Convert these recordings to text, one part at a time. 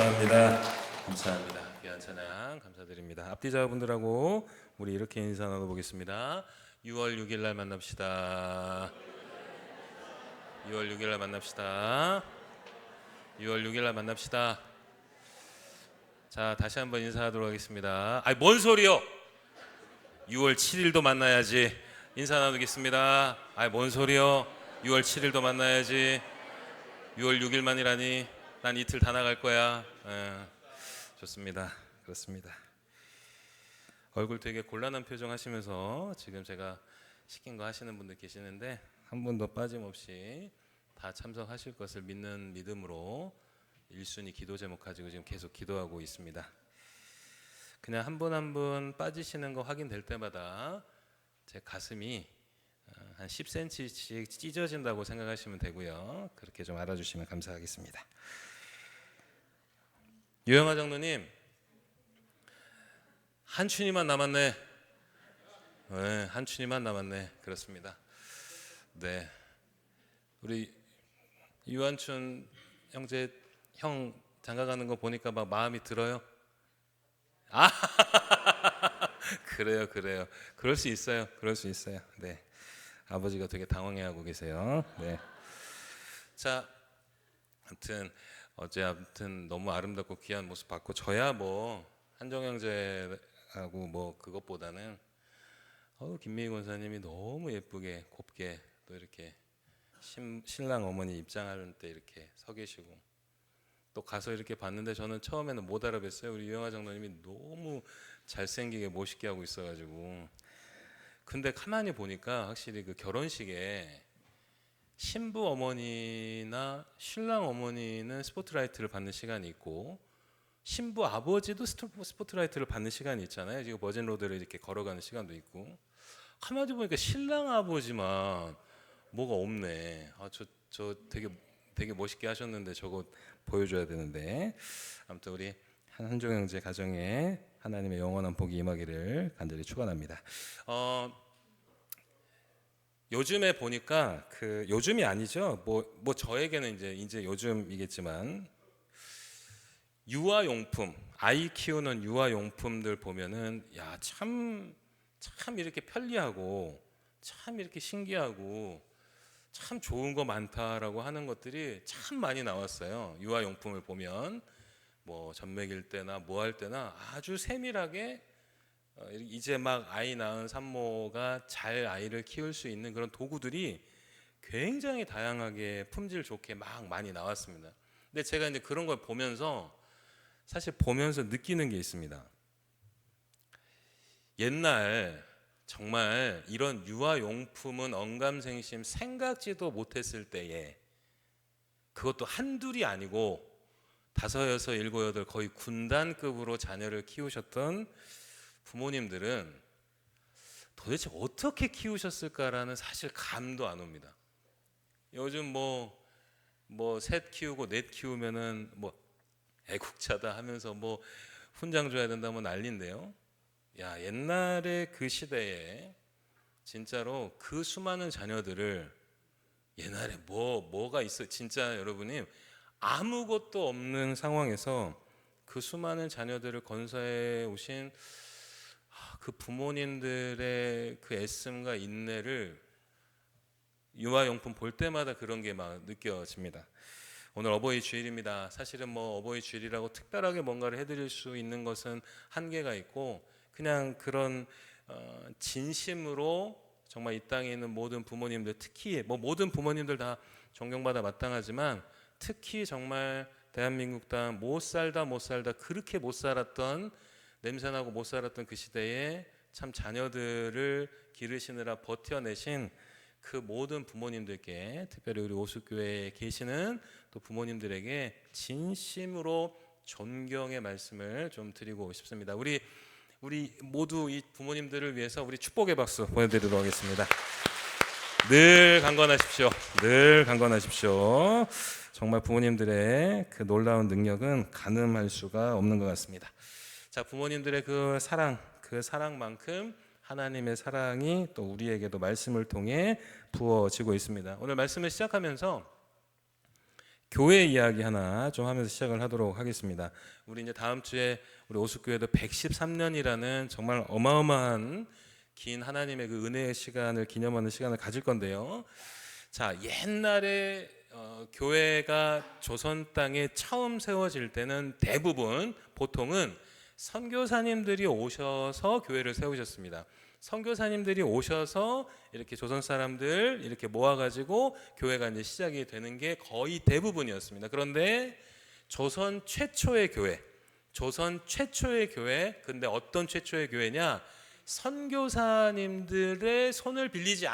감사합니다. 감사합니다. 귀한 찬양 감사드립니다. 앞뒤자분들하고 우리 이렇게 인사 나눠보겠습니다. 6월 6일 날 만납시다. 6월 6일 날 만납시다. 6월 6일 날 만납시다. 자, 다시 한번 인사하도록 하겠습니다. 아이, 뭔 소리요? 6월 7일도 만나야지. 인사 나누겠습니다. 아이, 뭔 소리요? 6월 7일도 만나야지. 6월 6일만이라니. 난 이틀 다 나갈 거야. 좋습니다. 그렇습니다. 얼굴 되게 곤란한 표정 하시면서 지금 제가 시킨 거 하시는 분들 계시는데 한 분도 빠짐없이 다 참석하실 것을 믿는 믿음으로 1순위 기도 제목 가지고 지금 계속 기도하고 있습니다. 그냥 한 분 한 분 빠지시는 거 확인될 때마다 제 가슴이 한 10cm씩 찢어진다고 생각하시면 되고요. 그렇게 좀 알아주시면 감사하겠습니다. 유영아 장로님, 한 춘이만 남았네. 네, 한 춘이만 남았네. 그렇습니다. 네, 우리 유한춘 형제 형 장가가는 거 보니까 막 마음이 들어요. 아, 그래요. 그럴 수 있어요. 네, 아버지가 되게 당황해하고 계세요. 네, 자, 아무튼 너무 아름답고 귀한 모습 봤고, 저야 뭐 한정 형제하고 뭐 그것보다는 김미희 권사님이 너무 예쁘게 곱게 또 이렇게 신랑 어머니 입장할 때 이렇게 서 계시고, 또 가서 이렇게 봤는데 저는 처음에는 못 알아뵀어요. 우리 유영아 장로님이 너무 잘생기게 멋있게 하고 있어가지고. 근데 가만히 보니까 확실히 그 결혼식에 신부 어머니나 신랑 어머니는 스포트라이트를 받는 시간이 있고, 신부 아버지도 스포트라이트를 받는 시간이 있잖아요. 지금 버진 로드를 이렇게 걸어가는 시간도 있고, 가만히 보니까 신랑 아버지만 뭐가 없네. 저 되게 멋있게 하셨는데 저거 보여줘야 되는데. 아무튼 우리 한종 형제 가정에 하나님의 영원한 복이 임하기를 간절히 축원합니다. 요즘에 보니까 요즘이 아니죠. 뭐 저에게는 이제 요즘이겠지만, 유아용품, 아이 키우는 유아용품들 보면은 참 이렇게 편리하고 참 이렇게 신기하고 참 좋은 거 많다라고 하는 것들이 참 많이 나왔어요. 유아용품을 보면 뭐 젖먹일 때나 뭐 할 때나 아주 세밀하게 이제 막 아이 낳은 산모가 잘 아이를 키울 수 있는 그런 도구들이 굉장히 다양하게 품질 좋게 막 많이 나왔습니다. 근데 제가 이제 그런 걸 보면서 느끼는 게 있습니다. 옛날 정말 이런 유아용품은 언감생심 생각지도 못했을 때에, 그것도 한둘이 아니고 5, 6, 7, 8 거의 군단급으로 자녀를 키우셨던 부모님들은 도대체 어떻게 키우셨을까라는 사실 감도 안 옵니다. 요즘 뭐 셋 키우고 넷 키우면은 뭐 애국자다 하면서 뭐 훈장 줘야 된다면 난리인데요. 옛날에 그 시대에 진짜로 그 수많은 자녀들을, 옛날에 뭐가 있어, 진짜 여러분이 아무것도 없는 상황에서 그 수많은 자녀들을 건사해 오신 그 부모님들의 그 애씀과 인내를 유아용품 볼 때마다 그런 게 막 느껴집니다. 오늘 어버이 주일입니다. 사실은 뭐 어버이 주일이라고 특별하게 뭔가를 해드릴 수 있는 것은 한계가 있고, 그냥 그런 진심으로 정말 이 땅에 있는 모든 부모님들, 특히 뭐 모든 부모님들 다 존경받아 마땅하지만 특히 정말 대한민국 땅 못 살다 그렇게 못 살았던, 냄새나고 못 살았던 그 시대에 참 자녀들을 기르시느라 버텨내신 그 모든 부모님들께, 특별히 우리 오수교회에 계시는 또 부모님들에게 진심으로 존경의 말씀을 좀 드리고 싶습니다. 우리 모두 이 부모님들을 위해서 우리 축복의 박수 보내드리도록 하겠습니다. 늘 강건하십시오. 정말 부모님들의 그 놀라운 능력은 가늠할 수가 없는 것 같습니다. 자, 부모님들의 그 사랑만큼 하나님의 사랑이 또 우리에게도 말씀을 통해 부어지고 있습니다. 오늘 말씀을 시작하면서 교회 이야기 하나 좀 하면서 시작을 하도록 하겠습니다. 우리 이제 다음 주에 우리 오숫교회도 113년이라는 정말 어마어마한 긴 하나님의 그 은혜의 시간을 기념하는 시간을 가질 건데요. 자, 옛날에 교회가 조선 땅에 처음 세워질 때는 대부분 보통은 선교사님들이 오셔서 교회를 세우셨습니다. 선교사님들이 오셔서 이렇게 조선 사람들 이렇게 모아가지고 교회가 이제 시작이 되는 게 거의 대부분이었습니다. 그런데 조선 최초의 교회, 근데 어떤 최초의 교회냐? 선교사님들의 손을 빌리지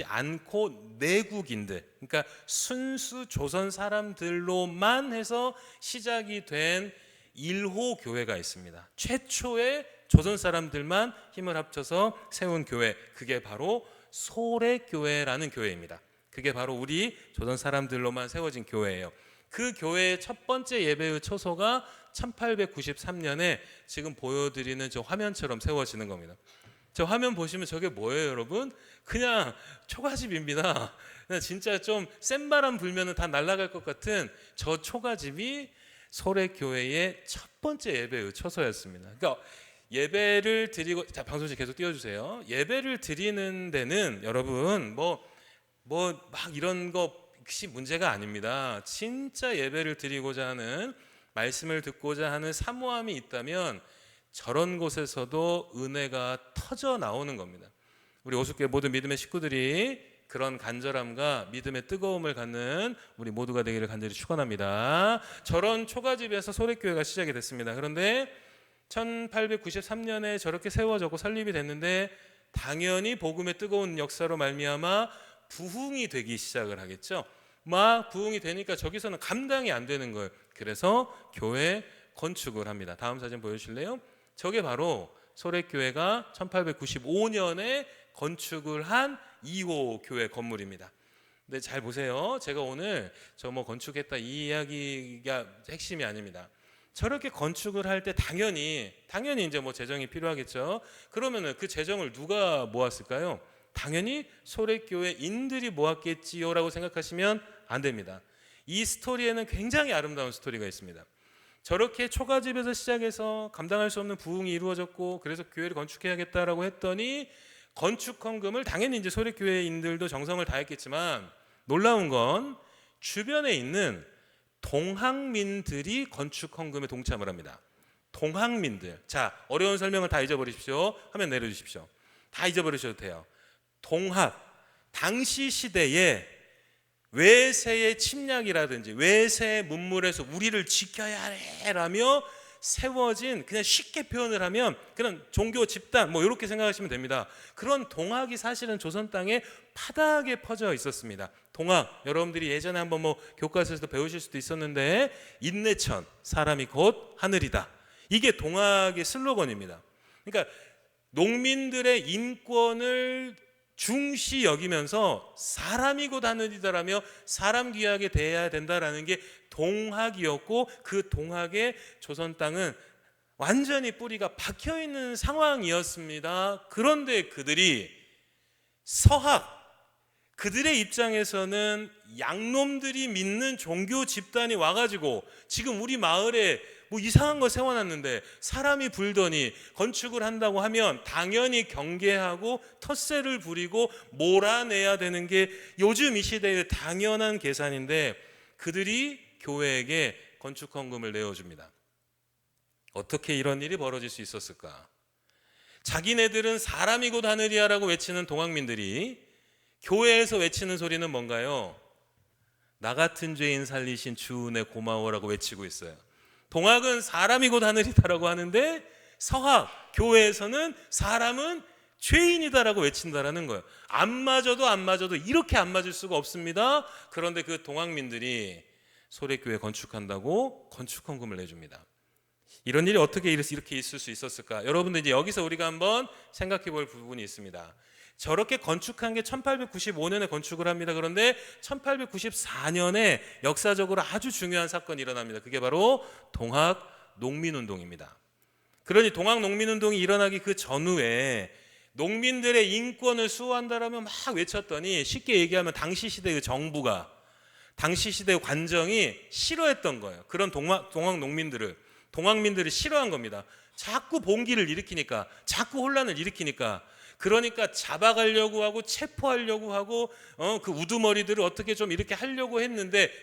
않고 내국인들, 그러니까 순수 조선 사람들로만 해서 시작이 된 1호 교회가 있습니다. 최초의 조선 사람들만 힘을 합쳐서 세운 교회, 그게 바로 소래교회라는 교회입니다. 그게 바로 우리 조선 사람들로만 세워진 교회예요. 그 교회의 첫 번째 예배의 초소가 1893년에 지금 보여드리는 저 화면처럼 세워지는 겁니다. 저 화면 보시면 저게 뭐예요, 여러분? 그냥 초가집입니다. 그냥 진짜 좀 센 바람 불면 다 날아갈 것 같은 저 초가집이 소래교회의 첫 번째 예배의 초소였습니다. 그러니까 예배를 드리고, 자, 방송실 계속 띄워주세요. 예배를 드리는 데는 여러분 뭐 막 이런 거 역시 문제가 아닙니다. 진짜 예배를 드리고자 하는, 말씀을 듣고자 하는 사모함이 있다면 저런 곳에서도 은혜가 터져 나오는 겁니다. 우리 오숫교회 모든 믿음의 식구들이 그런 간절함과 믿음의 뜨거움을 갖는 우리 모두가 되기를 간절히 축원합니다. 저런 초가집에서 소래교회가 시작이 됐습니다. 그런데 1893년에 저렇게 세워졌고 설립이 됐는데 당연히 복음의 뜨거운 역사로 말미암아 부흥이 되기 시작을 하겠죠. 막 부흥이 되니까 저기서는 감당이 안 되는 거예요. 그래서 교회 건축을 합니다. 다음 사진 보여주실래요? 저게 바로 소래교회가 1895년에 건축을 한 2호 교회 건물입니다. 근데 잘 보세요. 제가 오늘 저 뭐 건축했다 이 이야기가 핵심이 아닙니다. 저렇게 건축을 할 때 당연히 이제 뭐 재정이 필요하겠죠. 그러면은 그 재정을 누가 모았을까요? 당연히 소래교회인들이 모았겠지요라고 생각하시면 안 됩니다. 이 스토리에는 굉장히 아름다운 스토리가 있습니다. 저렇게 초가집에서 시작해서 감당할 수 없는 부흥이 이루어졌고, 그래서 교회를 건축해야겠다라고 했더니 건축 헌금을 당연히 이제 소래교회인들도 정성을 다했겠지만 놀라운 건 주변에 있는 동학민들이 건축 헌금에 동참을 합니다. 동학민들. 자, 어려운 설명은 다 잊어버리십시오. 화면 내려주십시오. 다 잊어버리셔도 돼요. 동학. 당시 시대에 외세의 침략이라든지 외세의 문물에서 우리를 지켜야 해라며 세워진, 그냥 쉽게 표현을 하면 그런 종교 집단 뭐 이렇게 생각하시면 됩니다. 그런 동학이 사실은 조선 땅에 파다하게 퍼져 있었습니다. 동학, 여러분들이 예전에 한번 뭐 교과서에서도 배우실 수도 있었는데 인내천, 사람이 곧 하늘이다. 이게 동학의 슬로건입니다. 그러니까 농민들의 인권을 중시 여기면서 사람이 곧 하늘이다라며 사람 귀하게 대해야 된다라는 게 동학이었고, 그 동학에 조선 땅은 완전히 뿌리가 박혀 있는 상황이었습니다. 그런데 그들이 서학, 그들의 입장에서는 양놈들이 믿는 종교 집단이 와가지고 지금 우리 마을에 뭐 이상한 거 세워놨는데 사람이 불더니 건축을 한다고 하면 당연히 경계하고 텃세를 부리고 몰아내야 되는 게 요즘 이 시대의 당연한 계산인데 그들이 교회에게 건축 헌금을 내어줍니다. 어떻게 이런 일이 벌어질 수 있었을까? 자기네들은 사람이 곧 하늘이야라고 외치는 동학민들이 교회에서 외치는 소리는 뭔가요? 나 같은 죄인 살리신 주 은혜 고마워라고 외치고 있어요. 동학은 사람이 곧 하늘이다라고 하는데 서학, 교회에서는 사람은 죄인이다라고 외친다라는 거예요. 안 맞아도 이렇게 안 맞을 수가 없습니다. 그런데 그 동학민들이 소래교회 건축한다고 건축헌금을 내줍니다. 이런 일이 어떻게 이렇게 있을 수 있었을까? 여러분들 이제 여기서 우리가 한번 생각해 볼 부분이 있습니다. 저렇게 건축한 게 1895년에 건축을 합니다. 그런데 1894년에 역사적으로 아주 중요한 사건이 일어납니다. 그게 바로 동학 농민운동입니다. 그러니 동학 농민운동이 일어나기 그 전후에 농민들의 인권을 수호한다라며 막 외쳤더니 쉽게 얘기하면 당시 시대의 정부가 당시 시대 관정이 싫어했던 거예요. 그런 동학민들을 싫어한 겁니다. 자꾸 봉기를 일으키니까, 자꾸 혼란을 일으키니까, 그러니까 잡아가려고 하고 체포하려고 하고 그 우두머리들을 어떻게 좀 이렇게 하려고 했는데,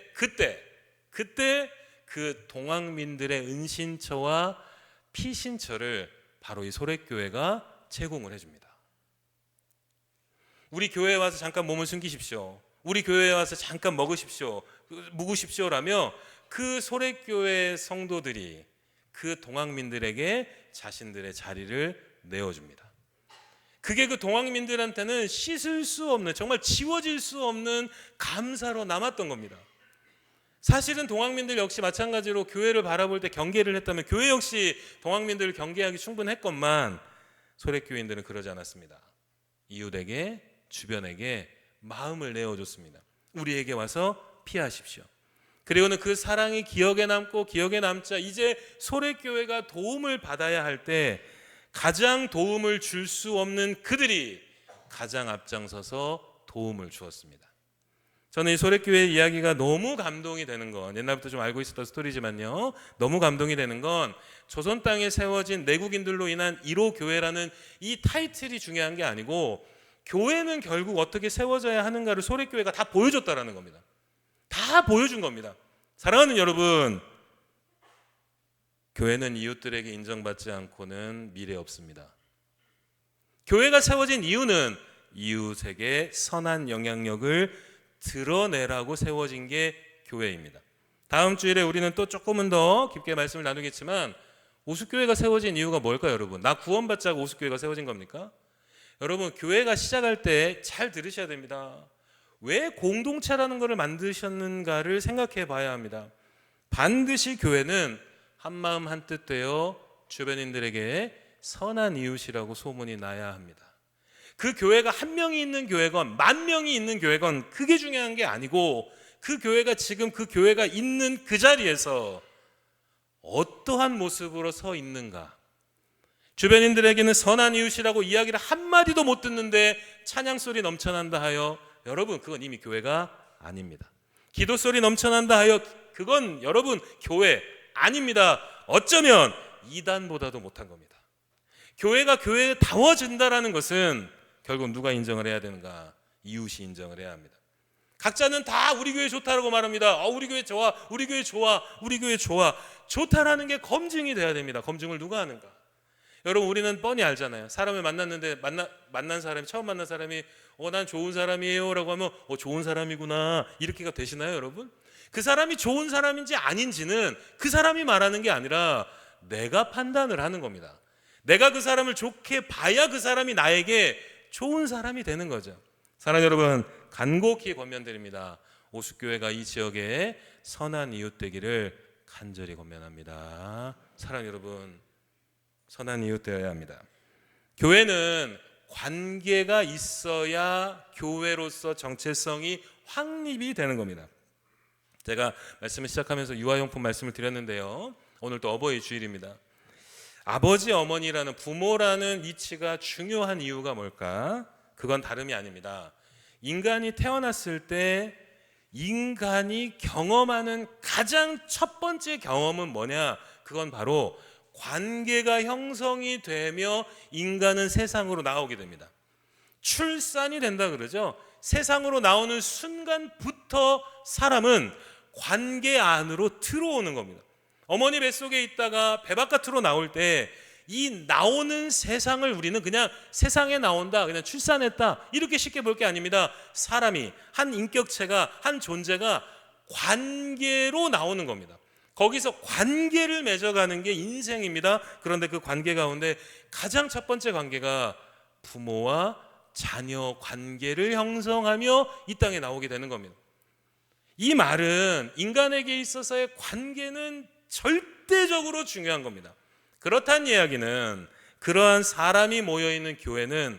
그때 그 동학민들의 은신처와 피신처를 바로 이 소렛교회가 제공을 해줍니다. 우리 교회에 와서 잠깐 몸을 숨기십시오, 우리 교회에 와서 잠깐 먹으십시오, 묵으십시오라며 그 소렛교회 성도들이 그 동학민들에게 자신들의 자리를 내어줍니다. 그게 그 동학민들한테는 씻을 수 없는, 정말 지워질 수 없는 감사로 남았던 겁니다. 사실은 동학민들 역시 마찬가지로 교회를 바라볼 때 경계를 했다면 교회 역시 동학민들을 경계하기 충분했건만, 소렛교인들은 그러지 않았습니다. 이웃에게, 주변에게 마음을 내어줬습니다. 우리에게 와서 피하십시오. 그리고는 그 사랑이 기억에 남고 기억에 남자 이제 소렛교회가 도움을 받아야 할 때 가장 도움을 줄 수 없는 그들이 가장 앞장서서 도움을 주었습니다. 저는 이 소렛교회 이야기가 너무 감동이 되는 건, 옛날부터 좀 알고 있었던 스토리지만요, 너무 감동이 되는 건 조선 땅에 세워진 내국인들로 인한 1호 교회라는 이 타이틀이 중요한 게 아니고, 교회는 결국 어떻게 세워져야 하는가를 소렛교회가 다 보여줬다라는 겁니다. 다 보여준 겁니다. 사랑하는 여러분, 교회는 이웃들에게 인정받지 않고는 미래 없습니다. 교회가 세워진 이유는 이웃에게 선한 영향력을 드러내라고 세워진 게 교회입니다. 다음 주일에 우리는 또 조금은 더 깊게 말씀을 나누겠지만, 오숫교회가 세워진 이유가 뭘까요, 여러분? 나 구원받자고 오숫교회가 세워진 겁니까? 여러분, 교회가 시작할 때 잘 들으셔야 됩니다. 왜 공동체라는 것을 만드셨는가를 생각해 봐야 합니다. 반드시 교회는 한마음 한뜻 되어 주변인들에게 선한 이웃이라고 소문이 나야 합니다. 그 교회가 한 명이 있는 교회건 만 명이 있는 교회건 그게 중요한 게 아니고, 그 교회가 지금 그 교회가 있는 그 자리에서 어떠한 모습으로 서 있는가. 주변인들에게는 선한 이웃이라고 이야기를 한마디도 못 듣는데 찬양소리 넘쳐난다 하여, 여러분 그건 이미 교회가 아닙니다. 기도소리 넘쳐난다 하여, 그건 여러분 교회 아닙니다. 어쩌면 이단보다도 못한 겁니다. 교회가 교회다워진다라는 것은 결국 누가 인정을 해야 되는가? 이웃이 인정을 해야 합니다. 각자는 다 우리 교회 좋다라고 말합니다. 우리 교회 좋아, 우리 교회 좋아, 우리 교회 좋아. 좋다라는 게 검증이 돼야 됩니다. 검증을 누가 하는가? 여러분, 우리는 뻔히 알잖아요. 사람을 만났는데 만난 사람이, 처음 만난 사람이 난 좋은 사람이에요 라고 하면 좋은 사람이구나 이렇게가 되시나요, 여러분? 그 사람이 좋은 사람인지 아닌지는 그 사람이 말하는 게 아니라 내가 판단을 하는 겁니다. 내가 그 사람을 좋게 봐야 그 사람이 나에게 좋은 사람이 되는 거죠. 사랑하는 여러분, 간곡히 권면드립니다. 오숫교회가 이 지역에 선한 이웃 되기를 간절히 권면합니다. 사랑하는 여러분, 선한 이웃 되어야 합니다. 교회는 관계가 있어야 교회로서 정체성이 확립이 되는 겁니다. 제가 말씀을 시작하면서 유아용품 말씀을 드렸는데요, 오늘 또 어버이 주일입니다. 아버지, 어머니라는 부모라는 위치가 중요한 이유가 뭘까? 그건 다름이 아닙니다. 인간이 태어났을 때 인간이 경험하는 가장 첫 번째 경험은 뭐냐? 그건 바로 관계가 형성이 되며 인간은 세상으로 나오게 됩니다. 출산이 된다 그러죠. 세상으로 나오는 순간부터 사람은 관계 안으로 들어오는 겁니다. 어머니 뱃속에 있다가 배 바깥으로 나올 때 이 나오는 세상을 우리는 그냥 세상에 나온다, 그냥 출산했다 이렇게 쉽게 볼 게 아닙니다. 사람이, 한 인격체가, 한 존재가 관계로 나오는 겁니다. 거기서 관계를 맺어가는 게 인생입니다. 그런데 그 관계 가운데 가장 첫 번째 관계가 부모와 자녀 관계를 형성하며 이 땅에 나오게 되는 겁니다. 이 말은 인간에게 있어서의 관계는 절대적으로 중요한 겁니다. 그렇다는 이야기는 그러한 사람이 모여있는 교회는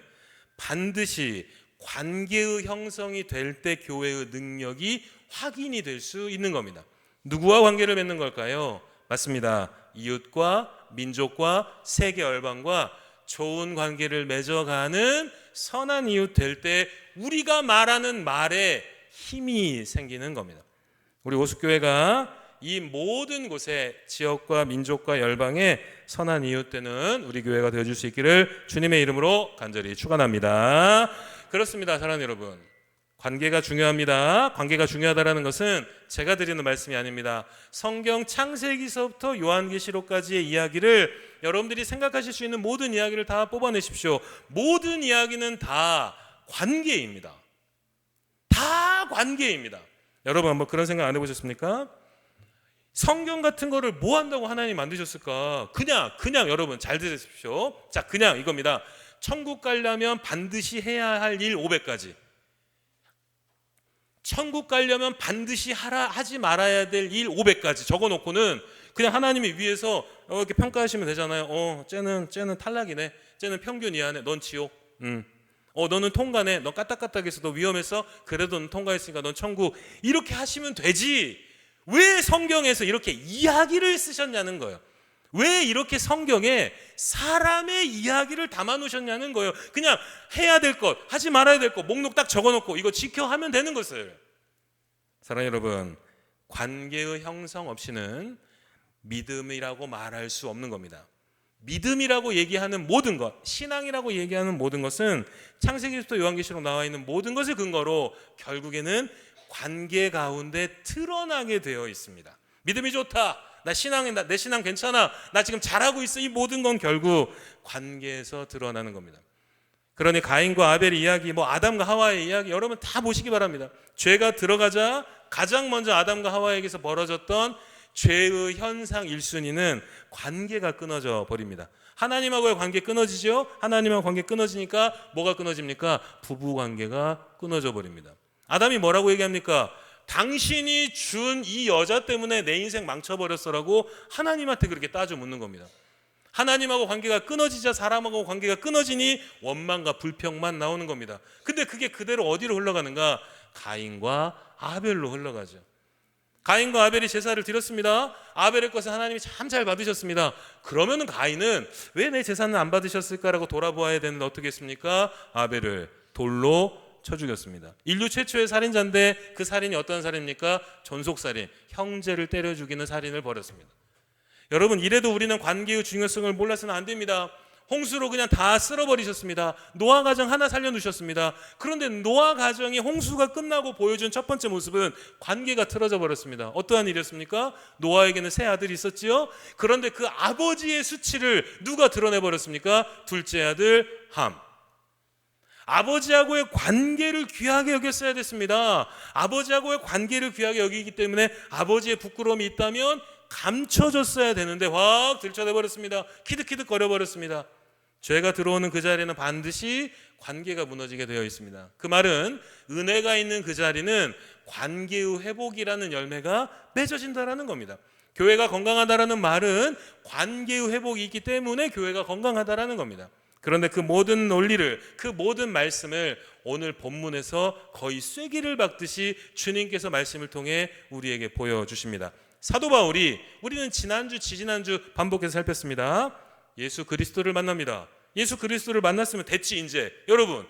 반드시 관계의 형성이 될 때 교회의 능력이 확인이 될 수 있는 겁니다. 누구와 관계를 맺는 걸까요? 맞습니다. 이웃과 민족과 세계 열방과 좋은 관계를 맺어가는 선한 이웃 될 때 우리가 말하는 말에 힘이 생기는 겁니다. 우리 오숙교회가 이 모든 곳에 지역과 민족과 열방에 선한 이웃되는 우리 교회가 되어줄 수 있기를 주님의 이름으로 간절히 축원합니다. 그렇습니다. 사랑하는 여러분, 관계가 중요합니다. 관계가 중요하다는 것은 제가 드리는 말씀이 아닙니다. 성경 창세기서부터 요한계시록까지의 이야기를 여러분들이 생각하실 수 있는 모든 이야기를 다 뽑아내십시오. 모든 이야기는 다 관계입니다. 다 관계입니다. 여러분 한번 그런 생각 안 해보셨습니까? 성경 같은 거를 뭐 한다고 하나님 만드셨을까? 그냥 여러분 잘 들으십시오. 자, 그냥 이겁니다. 천국 가려면 반드시 해야 할 일 500가지. 천국 가려면 반드시 하지 말아야 될 일 500가지 적어놓고는 그냥 하나님이 위에서 이렇게 평가하시면 되잖아요. 쟤는 탈락이네. 쟤는 평균이야. 넌 지옥. 너는 통과네. 넌 까딱까딱해서 너 위험했어. 그래도 넌 통과했으니까 넌 천국. 이렇게 하시면 되지. 왜 성경에서 이렇게 이야기를 쓰셨냐는 거예요. 왜 이렇게 성경에 사람의 이야기를 담아 놓으셨냐는 거예요. 그냥 해야 될 것, 하지 말아야 될 것 목록 딱 적어놓고 이거 지켜 하면 되는 것을. 사랑하는 여러분, 관계의 형성 없이는 믿음이라고 말할 수 없는 겁니다. 믿음이라고 얘기하는 모든 것, 신앙이라고 얘기하는 모든 것은 창세기부터 요한계시록 나와 있는 모든 것을 근거로 결국에는 관계 가운데 드러나게 되어 있습니다. 믿음이 좋다, 내 신앙 괜찮아, 나 지금 잘하고 있어, 이 모든 건 결국 관계에서 드러나는 겁니다. 그러니 가인과 아벨의 이야기, 아담과 하와의 이야기 여러분 다 보시기 바랍니다. 죄가 들어가자 가장 먼저 아담과 하와에게서 벌어졌던 죄의 현상 1순위는 관계가 끊어져 버립니다. 하나님하고의 관계 끊어지죠. 하나님하고 관계 끊어지니까 뭐가 끊어집니까? 부부 관계가 끊어져 버립니다. 아담이 뭐라고 얘기합니까? 당신이 준 이 여자 때문에 내 인생 망쳐버렸어라고 하나님한테 그렇게 따져 묻는 겁니다. 하나님하고 관계가 끊어지자 사람하고 관계가 끊어지니 원망과 불평만 나오는 겁니다. 근데 그게 그대로 어디로 흘러가는가? 가인과 아벨로 흘러가죠. 가인과 아벨이 제사를 드렸습니다. 아벨의 것을 하나님이 참 잘 받으셨습니다. 그러면 가인은 왜 내 제사는 안 받으셨을까라고 돌아보아야 되는데 어떻게 했습니까? 아벨을 돌로 쳐 죽였습니다. 인류 최초의 살인자인데 그 살인이 어떤 살인입니까? 존속살인, 형제를 때려 죽이는 살인을 벌였습니다. 여러분, 이래도 우리는 관계의 중요성을 몰라서는 안 됩니다. 홍수로 그냥 다 쓸어버리셨습니다. 노아 가정 하나 살려두셨습니다. 그런데 노아 가정이 홍수가 끝나고 보여준 첫 번째 모습은 관계가 틀어져 버렸습니다. 어떠한 일이었습니까? 노아에게는 세 아들이 있었지요. 그런데 그 아버지의 수치를 누가 드러내버렸습니까? 둘째 아들 함. 아버지하고의 관계를 귀하게 여겼어야 됐습니다. 아버지하고의 관계를 귀하게 여기기 때문에 아버지의 부끄러움이 있다면 감춰졌어야 되는데 확 들춰내버렸습니다. 키득키득 거려버렸습니다. 죄가 들어오는 그 자리에는 반드시 관계가 무너지게 되어 있습니다. 그 말은 은혜가 있는 그 자리는 관계의 회복이라는 열매가 맺어진다라는 겁니다. 교회가 건강하다라는 말은 관계의 회복이 있기 때문에 교회가 건강하다라는 겁니다. 그런데 그 모든 논리를, 그 모든 말씀을 오늘 본문에서 거의 쐐기를 박듯이 주님께서 말씀을 통해 우리에게 보여주십니다. 사도 바울이, 우리는 지난주 지지난주 반복해서 살폈습니다. 예수 그리스도를 만납니다. 예수 그리스도를 만났으면 됐지 이제. 여러분,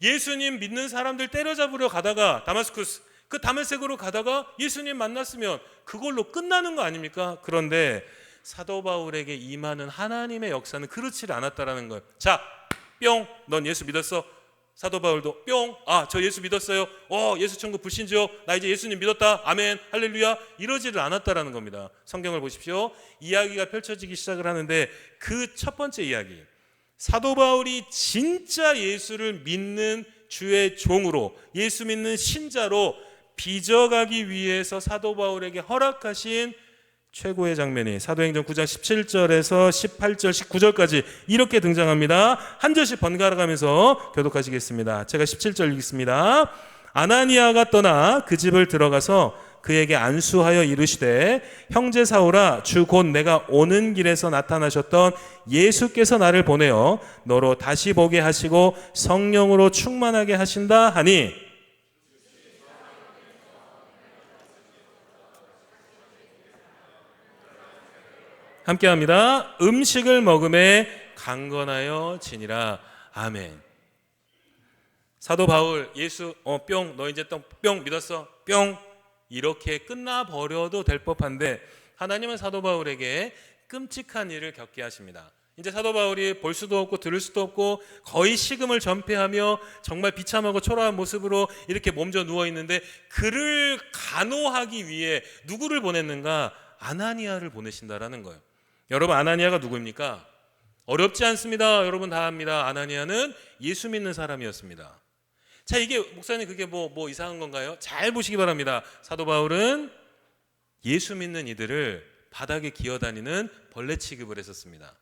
예수님 믿는 사람들 때려잡으러 가다가 다마스쿠스, 그 다메섹으로 가다가 예수님 만났으면 그걸로 끝나는 거 아닙니까? 그런데 사도 바울에게 임하는 하나님의 역사는 그렇지 않았다라는 거예요. 자, 뿅, 넌 예수 믿었어? 사도 바울도 뿅, 저 예수 믿었어요. 예수 천국 불신지요. 나 이제 예수님 믿었다. 아멘, 할렐루야. 이러지를 않았다라는 겁니다. 성경을 보십시오. 이야기가 펼쳐지기 시작을 하는데 그 첫 번째 이야기, 사도 바울이 진짜 예수를 믿는 주의 종으로, 예수 믿는 신자로 빚어가기 위해서 사도 바울에게 허락하신 최고의 장면이 사도행전 9장 17절에서 18절, 19절까지 이렇게 등장합니다. 한 절씩 번갈아 가면서 교독하시겠습니다. 제가 17절 읽겠습니다. 아나니아가 떠나 그 집을 들어가서 그에게 안수하여 이르시되, 형제 사울아, 주 곧 내가 오는 길에서 나타나셨던 예수께서 나를 보내어 너로 다시 보게 하시고 성령으로 충만하게 하신다 하니, 함께합니다. 음식을 먹음에 강건하여 지니라. 아멘. 사도 바울, 예수 뿅, 너 이제 뿅 믿었어? 뿅. 이렇게 끝나버려도 될 법한데 하나님은 사도 바울에게 끔찍한 일을 겪게 하십니다. 이제 사도 바울이 볼 수도 없고 들을 수도 없고 거의 식음을 전폐하며 정말 비참하고 초라한 모습으로 이렇게 몸져 누워 있는데 그를 간호하기 위해 누구를 보냈는가? 아나니아를 보내신다라는 거예요. 여러분, 아나니아가 누구입니까? 어렵지 않습니다. 여러분 다 압니다. 아나니아는 예수 믿는 사람이었습니다. 자, 이게 목사님 그게 뭐 이상한 건가요? 잘 보시기 바랍니다. 사도 바울은 예수 믿는 이들을 바닥에 기어다니는 벌레 취급을 했었습니다.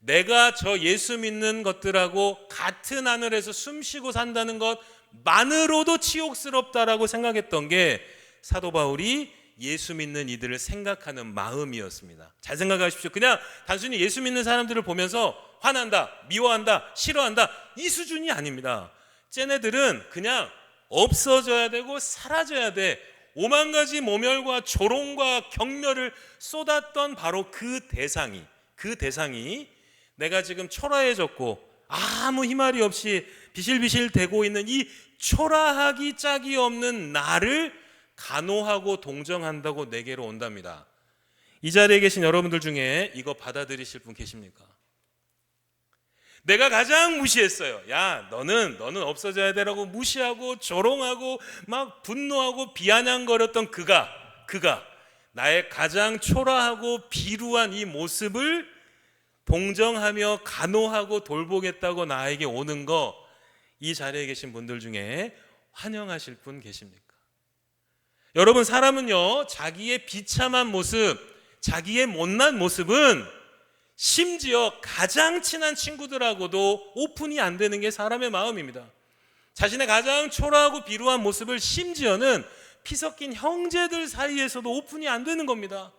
내가 저 예수 믿는 것들하고 같은 하늘에서 숨쉬고 산다는 것만으로도 치욕스럽다라고 생각했던 게 사도 바울이 예수 믿는 이들을 생각하는 마음이었습니다. 잘 생각하십시오. 그냥 단순히 예수 믿는 사람들을 보면서 화난다, 미워한다, 싫어한다 이 수준이 아닙니다. 쟤네들은 그냥 없어져야 되고 사라져야 돼. 오만 가지 모멸과 조롱과 경멸을 쏟았던 바로 그 대상이 내가 지금 초라해졌고 아무 희말이 없이 비실비실 대고 있는 이 초라하기 짝이 없는 나를 간호하고 동정한다고 내게로 온답니다. 이 자리에 계신 여러분들 중에 이거 받아들이실 분 계십니까? 내가 가장 무시했어요. 야, 너는 없어져야 되라고 무시하고 조롱하고 막 분노하고 비아냥거렸던 그가 나의 가장 초라하고 비루한 이 모습을 동정하며 간호하고 돌보겠다고 나에게 오는 거, 이 자리에 계신 분들 중에 환영하실 분 계십니까? 여러분, 사람은요 자기의 비참한 모습, 자기의 못난 모습은 심지어 가장 친한 친구들하고도 오픈이 안 되는 게 사람의 마음입니다. 자신의 가장 초라하고 비루한 모습을 심지어는 피 섞인 형제들 사이에서도 오픈이 안 되는 겁니다.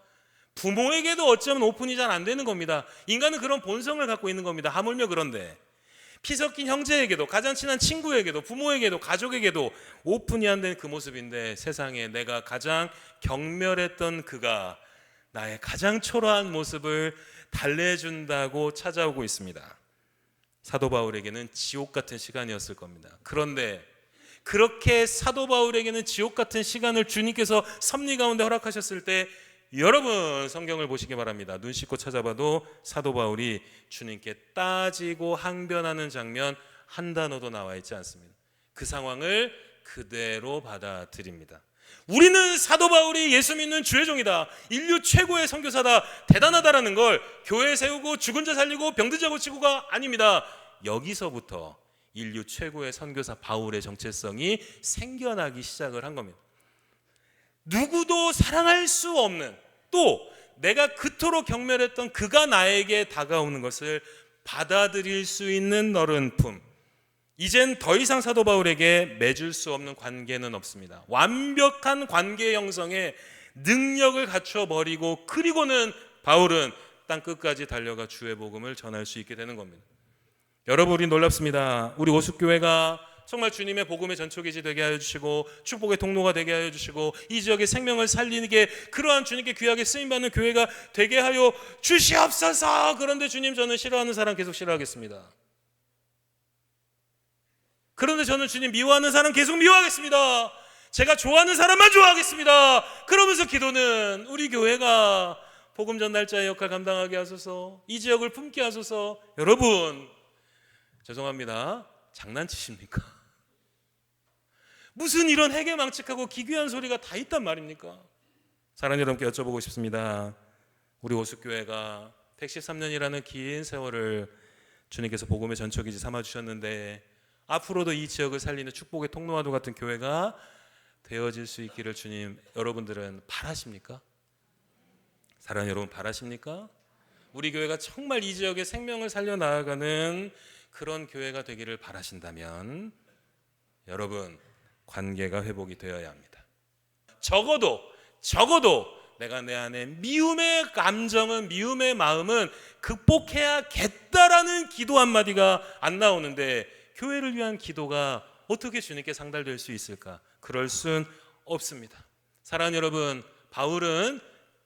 부모에게도 어쩌면 오픈이 잘 안 되는 겁니다. 인간은 그런 본성을 갖고 있는 겁니다. 하물며 그런데 피 섞인 형제에게도, 가장 친한 친구에게도, 부모에게도, 가족에게도 오픈이 안 된 그 모습인데 세상에 내가 가장 경멸했던 그가 나의 가장 초라한 모습을 달래준다고 찾아오고 있습니다. 사도 바울에게는 지옥 같은 시간이었을 겁니다. 그런데 그렇게 사도 바울에게는 지옥 같은 시간을 주님께서 섭리 가운데 허락하셨을 때 여러분 성경을 보시기 바랍니다. 눈 씻고 찾아봐도 사도 바울이 주님께 따지고 항변하는 장면 한 단어도 나와 있지 않습니다. 그 상황을 그대로 받아들입니다. 우리는 사도 바울이 예수 믿는 주의 종이다, 인류 최고의 선교사다, 대단하다라는 걸 교회 세우고 죽은 자 살리고 병든 자 고치고가 아닙니다. 여기서부터 인류 최고의 선교사 바울의 정체성이 생겨나기 시작을 한 겁니다. 누구도 사랑할 수 없는, 또 내가 그토록 경멸했던 그가 나에게 다가오는 것을 받아들일 수 있는 너른 품. 이젠 더 이상 사도 바울에게 맺을 수 없는 관계는 없습니다. 완벽한 관계 형성에 능력을 갖춰 버리고, 그리고는 바울은 땅끝까지 달려가 주의 복음을 전할 수 있게 되는 겁니다. 여러분, 우리 놀랍습니다. 우리 오숫교회가 정말 주님의 복음의 전초기지 되게 하여 주시고 축복의 통로가 되게 하여 주시고 이 지역의 생명을 살리게 그러한 주님께 귀하게 쓰임받는 교회가 되게 하여 주시옵소서. 그런데 주님, 저는 싫어하는 사람 계속 싫어하겠습니다. 그런데 저는 주님 미워하는 사람 계속 미워하겠습니다. 제가 좋아하는 사람만 좋아하겠습니다. 그러면서 기도는 우리 교회가 복음 전달자의 역할 감당하게 하소서, 이 지역을 품게 하소서. 여러분, 죄송합니다. 장난치십니까? 무슨 이런 해괴망측하고 기괴한 소리가 다 있단 말입니까? 사랑하는 여러분께 여쭤보고 싶습니다. 우리 오숫교회가 113년이라는 긴 세월을 주님께서 복음의 전초기지 삼아주셨는데 앞으로도 이 지역을 살리는 축복의 통로와도 같은 교회가 되어질 수 있기를 주님, 여러분들은 바라십니까? 사랑하는 여러분, 바라십니까? 우리 교회가 정말 이 지역의 생명을 살려나가는 그런 교회가 되기를 바라신다면 여러분, 관계가 회복이 되어야 합니다. 적어도 내가 내 안에 미움의 감정은, 미움의 마음은 극복해야겠다라는 기도 한마디가 안 나오는데 교회를 위한 기도가 어떻게 주님께 상달될 수 있을까? 그럴 순 없습니다. 사랑하는 여러분, 바울은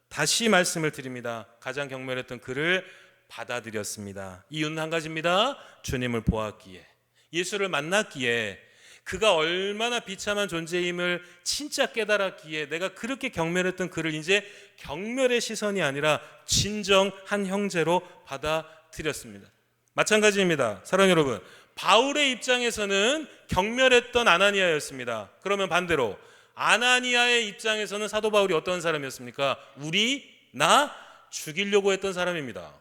다시 말씀을 드립니다. 가장 경멸했던 그를 받아들였습니다. 이유는 한 가지입니다. 주님을 보았기에, 예수를 만났기에, 그가 얼마나 비참한 존재임을 진짜 깨달았기에 내가 그렇게 경멸했던 그를 이제 경멸의 시선이 아니라 진정한 형제로 받아들였습니다. 마찬가지입니다. 사랑하는 여러분, 바울의 입장에서는 경멸했던 아나니아였습니다. 그러면 반대로 아나니아의 입장에서는 사도 바울이 어떤 사람이었습니까? 나 죽이려고 했던 사람입니다.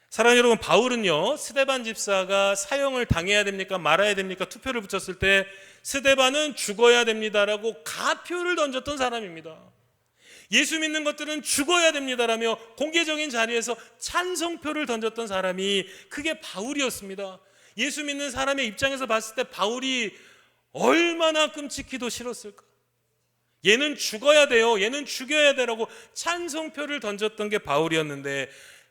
사랑하는 여러분, 바울은요, 스데반 집사가 사형을 당해야 됩니까 말아야 됩니까 투표를 붙였을 때 스데반은 죽어야 됩니다라고 가표를 던졌던 사람입니다. 예수 믿는 것들은 죽어야 됩니다라며 공개적인 자리에서 찬성표를 던졌던 사람이 그게 바울이었습니다. 예수 믿는 사람의 입장에서 봤을 때 바울이 얼마나 끔찍히도 싫었을까. 얘는 죽어야 돼요, 얘는 죽여야 돼라고 찬성표를 던졌던 게 바울이었는데,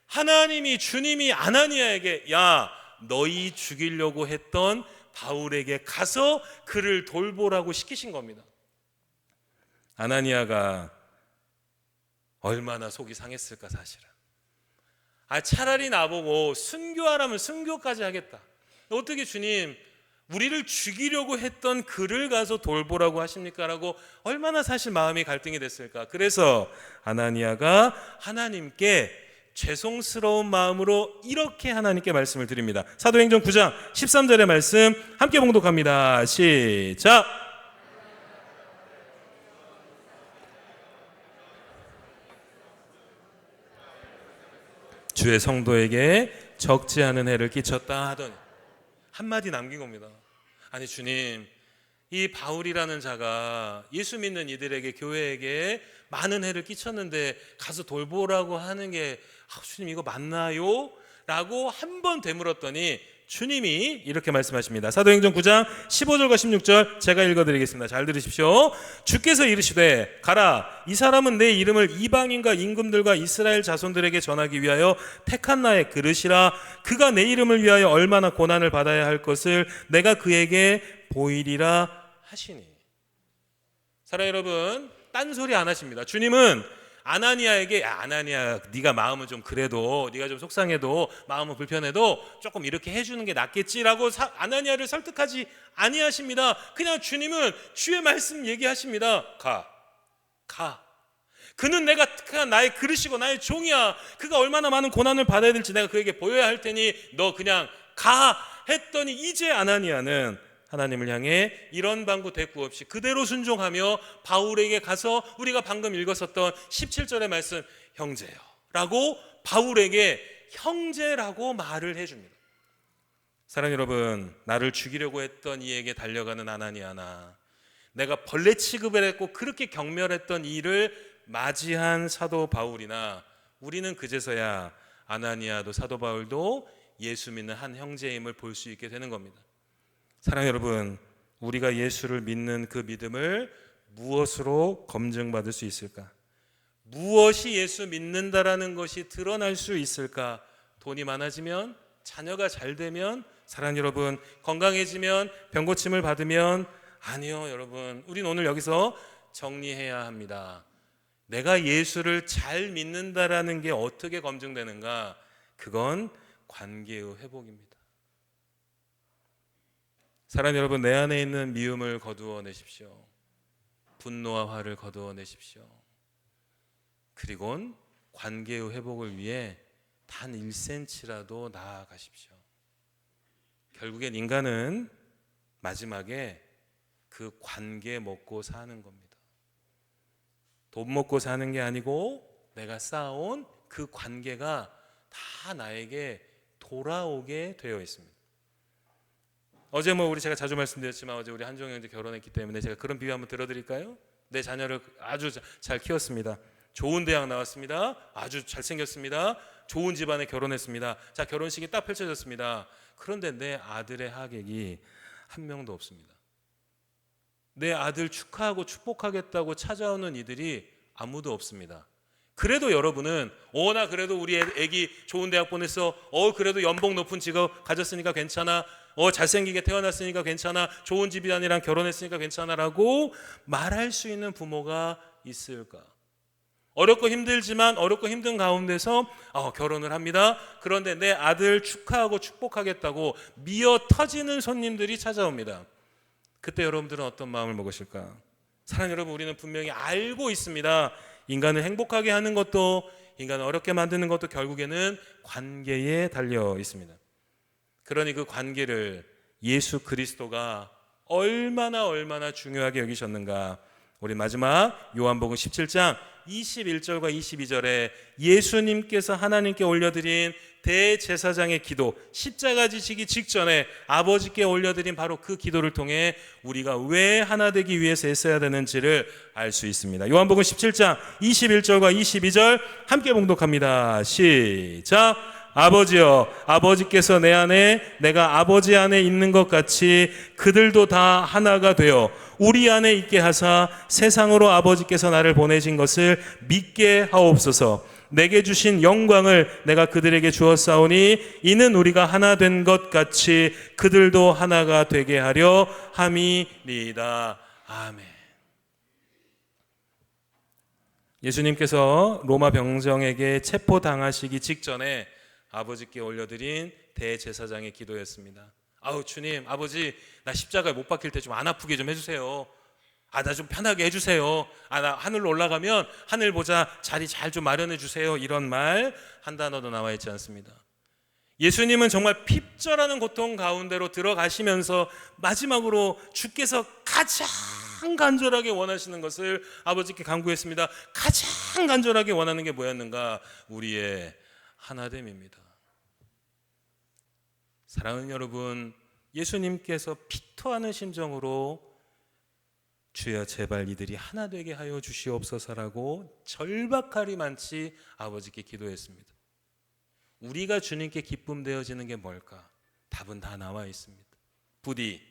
하나님이, 주님이 아나니아에게 야, 너희 죽이려고 했던 바울에게 가서 그를 돌보라고 시키신 겁니다. 아나니아가 얼마나 속이 상했을까. 사실은 차라리 나보고 순교하라면 순교까지 하겠다. 어떻게 주님 우리를 죽이려고 했던 그를 가서 돌보라고 하십니까? 라고 얼마나 사실 마음이 갈등이 됐을까. 그래서 아나니아가 하나님께 죄송스러운 마음으로 이렇게 하나님께 말씀을 드립니다. 사도행전 9장 13절의 말씀 함께 봉독합니다. 시작. 주의 성도에게 적지 않은 해를 끼쳤다 하더니 한마디 남긴 겁니다. 아니 주님, 이 바울이라는 자가 예수 믿는 이들에게, 교회에게 많은 해를 끼쳤는데 가서 돌보라고 하는 게 주님 이거 맞나요? 라고 한 번 되물었더니 주님이 이렇게 말씀하십니다. 사도행전 9장 15절과 16절 제가 읽어드리겠습니다. 잘 들으십시오. 주께서 이르시되 가라, 이 사람은 내 이름을 이방인과 임금들과 이스라엘 자손들에게 전하기 위하여 택한 나의 그릇이라. 그가 내 이름을 위하여 얼마나 고난을 받아야 할 것을 내가 그에게 보이리라 하시니. 사랑하는 여러분, 딴소리 안 하십니다. 주님은 아나니아에게 아나니아, 네가 마음은 좀 그래도, 네가 좀 속상해도, 마음은 불편해도 조금 이렇게 해주는 게 낫겠지라고 아나니아를 설득하지 아니하십니다. 그냥 주님은 주의 말씀 얘기하십니다. 가. 그는 내가 택한 나의 그릇이고 나의 종이야. 그가 얼마나 많은 고난을 받아야 될지 내가 그에게 보여야 할 테니 너 그냥 가 했더니 이제 아나니아는 하나님을 향해 이런 방구 대꾸 없이 그대로 순종하며 바울에게 가서 우리가 방금 읽었었던 17절의 말씀 형제요 라고 바울에게 형제라고 말을 해줍니다. 사랑하는 여러분, 나를 죽이려고 했던 이에게 달려가는 아나니아나, 내가 벌레 취급을 했고 그렇게 경멸했던 이를 맞이한 사도 바울이나, 우리는 그제서야 아나니아도 사도 바울도 예수 믿는 한 형제임을 볼 수 있게 되는 겁니다. 사랑하는 여러분, 우리가 예수를 믿는 그 믿음을 무엇으로 검증받을 수 있을까? 무엇이 예수 믿는다라는 것이 드러날 수 있을까? 돈이 많아지면, 자녀가 잘 되면, 사랑하는 여러분, 건강해지면, 병고침을 받으면, 아니요 여러분, 우린 오늘 여기서 정리해야 합니다. 내가 예수를 잘 믿는다라는 게 어떻게 검증되는가? 그건 관계의 회복입니다. 사랑하는 여러분, 내 안에 있는 미움을 거두어내십시오. 분노와 화를 거두어내십시오. 그리고는 관계의 회복을 위해 단 1cm라도 나아가십시오. 결국엔 인간은 마지막에 그 관계 먹고 사는 겁니다. 돈 먹고 사는 게 아니고 내가 쌓아온 그 관계가 다 나에게 돌아오게 되어 있습니다. 어제 우리 제가 자주 말씀드렸지만 어제 우리 한종 형제 결혼했기 때문에 제가 그런 비유 한번 들어드릴까요? 내 자녀를 아주 잘 키웠습니다. 좋은 대학 나왔습니다. 아주 잘생겼습니다. 좋은 집안에 결혼했습니다. 자, 결혼식이 딱 펼쳐졌습니다. 그런데 내 아들의 하객이 한 명도 없습니다. 내 아들 축하하고 축복하겠다고 찾아오는 이들이 아무도 없습니다. 그래도 여러분은 나 그래도 우리 애기 좋은 대학 보냈어. 그래도 연봉 높은 직업 가졌으니까 괜찮아. 잘생기게 태어났으니까 괜찮아. 좋은 집안이랑 결혼했으니까 괜찮아라고 말할 수 있는 부모가 있을까? 어렵고 힘들지만 어렵고 힘든 가운데서 결혼을 합니다. 그런데 내 아들 축하하고 축복하겠다고 미어 터지는 손님들이 찾아옵니다. 그때 여러분들은 어떤 마음을 먹으실까? 사랑하는 여러분, 우리는 분명히 알고 있습니다. 인간을 행복하게 하는 것도, 인간을 어렵게 만드는 것도 결국에는 관계에 달려 있습니다. 그러니 그 관계를 예수 그리스도가 얼마나 중요하게 여기셨는가. 우리 마지막 요한복음 17장 21절과 22절에 예수님께서 하나님께 올려드린 대제사장의 기도, 십자가 지시기 직전에 아버지께 올려드린 바로 그 기도를 통해 우리가 왜 하나 되기 위해서 애써야 되는지를 알 수 있습니다. 요한복음 17장 21절과 22절 함께 봉독합니다. 시작. 아버지여, 아버지께서 내 안에, 내가 아버지 안에 있는 것 같이 그들도 다 하나가 되어 우리 안에 있게 하사 세상으로 아버지께서 나를 보내신 것을 믿게 하옵소서. 내게 주신 영광을 내가 그들에게 주었사오니 이는 우리가 하나 된 것 같이 그들도 하나가 되게 하려 함이니이다. 아멘. 예수님께서 로마 병정에게 체포당하시기 직전에 아버지께 올려드린 대제사장의 기도였습니다. 아우 주님, 아버지 나 십자가에 못 박힐 때 좀 안 아프게 좀 해주세요. 나 좀 편하게 해주세요. 나 하늘로 올라가면 하늘 보자 자리 잘 좀 마련해 주세요. 이런 말 한 단어도 나와 있지 않습니다. 예수님은 정말 핍절하는 고통 가운데로 들어가시면서 마지막으로 주께서 가장 간절하게 원하시는 것을 아버지께 간구했습니다. 가장 간절하게 원하는 게 뭐였는가? 우리의 하나됨입니다. 사랑하는 여러분, 예수님께서 피토하는 심정으로 주여 제발 이들이 하나 되게 하여 주시옵소서라고 절박하리 많지 아버지께 기도했습니다. 우리가 주님께 기쁨 되어지는 게 뭘까? 답은 다 나와 있습니다. 부디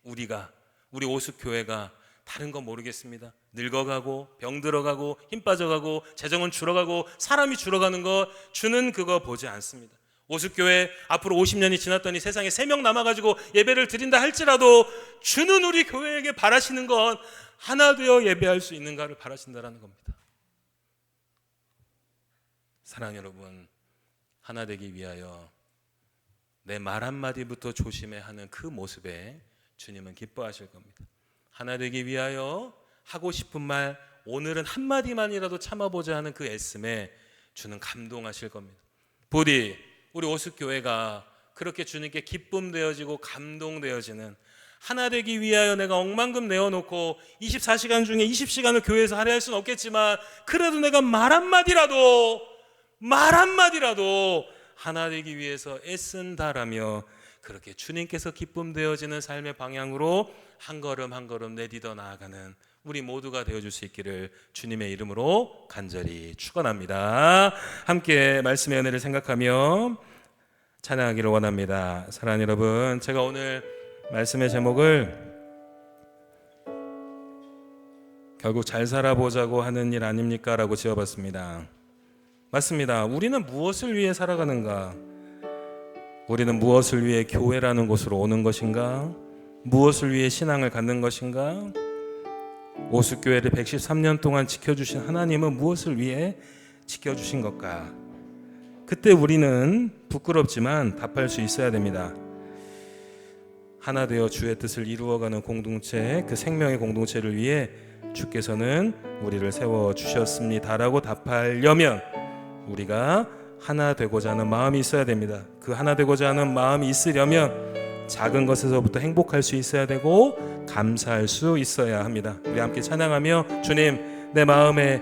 우리 오숙교회가 다른 건 모르겠습니다. 늙어가고 병 들어가고 힘 빠져가고 재정은 줄어가고 사람이 줄어가는 거 주는 그거 보지 않습니다. 오숙교회 앞으로 50년이 지났더니 세상에 3명 남아가지고 예배를 드린다 할지라도 주는 우리 교회에게 바라시는 건 하나 되어 예배할 수 있는가를 바라신다는 겁니다. 사랑하는 여러분, 하나 되기 위하여 내 말 한마디부터 조심해야 하는 그 모습에 주님은 기뻐하실 겁니다. 하나 되기 위하여 하고 싶은 말 오늘은 한마디만이라도 참아보자 하는 그 애씀에 주는 감동하실 겁니다. 부디 우리 오숙교회가 그렇게 주님께 기쁨 되어지고 감동되어지는, 하나 되기 위하여 내가 억만금 내어놓고 24시간 중에 20시간을 교회에서 하려 할 수는 없겠지만 그래도 내가 말 한마디라도 하나 되기 위해서 애쓴다라며 그렇게 주님께서 기쁨 되어지는 삶의 방향으로 한 걸음 한 걸음 내딛어 나아가는 우리 모두가 되어줄 수 있기를 주님의 이름으로 간절히 축원합니다. 함께 말씀의 은혜를 생각하며 찬양하기를 원합니다. 사랑하는 여러분, 제가 오늘 말씀의 제목을 결국 잘 살아보자고 하는 일 아닙니까? 라고 지어봤습니다. 맞습니다. 우리는 무엇을 위해 살아가는가? 우리는 무엇을 위해 교회라는 곳으로 오는 것인가? 무엇을 위해 신앙을 갖는 것인가? 오숙교회를 113년 동안 지켜주신 하나님은 무엇을 위해 지켜주신 것까? 그때 우리는 부끄럽지만 답할 수 있어야 됩니다. 하나 되어 주의 뜻을 이루어가는 공동체, 그 생명의 공동체를 위해 주께서는 우리를 세워주셨습니다라고 답하려면 우리가 하나 되고자 하는 마음이 있어야 됩니다. 그 하나 되고자 하는 마음이 있으려면 작은 것에서부터 행복할 수 있어야 되고 감사할 수 있어야 합니다. 우리 함께 찬양하며 주님, 내 마음에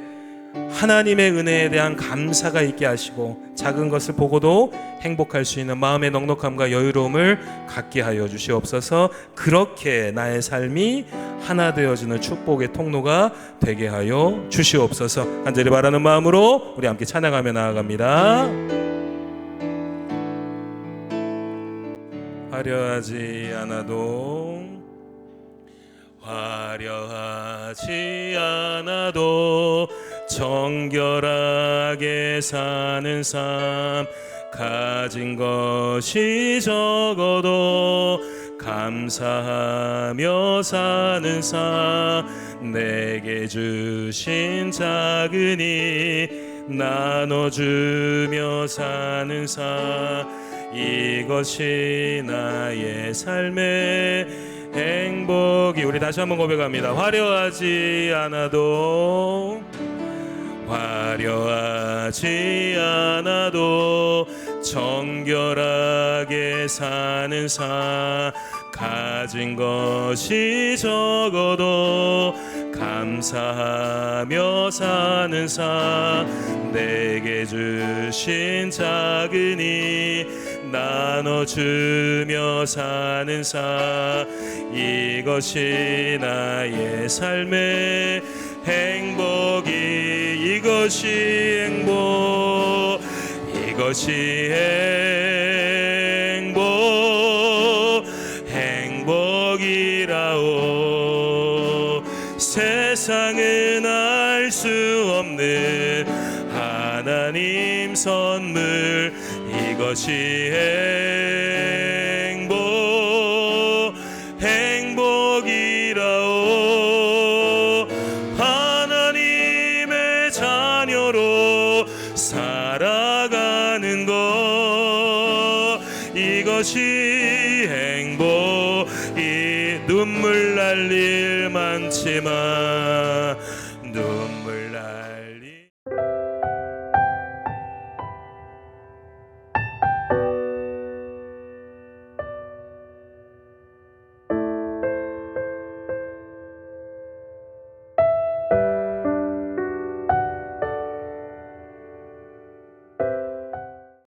하나님의 은혜에 대한 감사가 있게 하시고 작은 것을 보고도 행복할 수 있는 마음의 넉넉함과 여유로움을 갖게 하여 주시옵소서. 그렇게 나의 삶이 하나 되어지는 축복의 통로가 되게 하여 주시옵소서. 간절히 바라는 마음으로 우리 함께 찬양하며 나아갑니다. 화려하지 않아도 정결하게 사는 삶, 가진 것이 적어도 감사하며 사는 삶, 내게 주신 작은이 나눠주며 사는 삶, 이것이 나의 삶의 행복이. 우리 다시 한번 고백합니다. 화려하지 않아도 정결하게 사는 삶, 가진 것이 적어도 감사하며 사는 삶, 내게 주신 작으니 나눠주며 사는 삶, 이것이 나의 삶의 행복이. 이것이 행복, 이것이 행복, 행복이라오. 세상은 알 수 없는 하나님 선물, 이것이 행복, 행복이라오. 하나님의 자녀로 살아가는 것, 이것이 행복. 이 눈물 날 일 많지만 눈물 날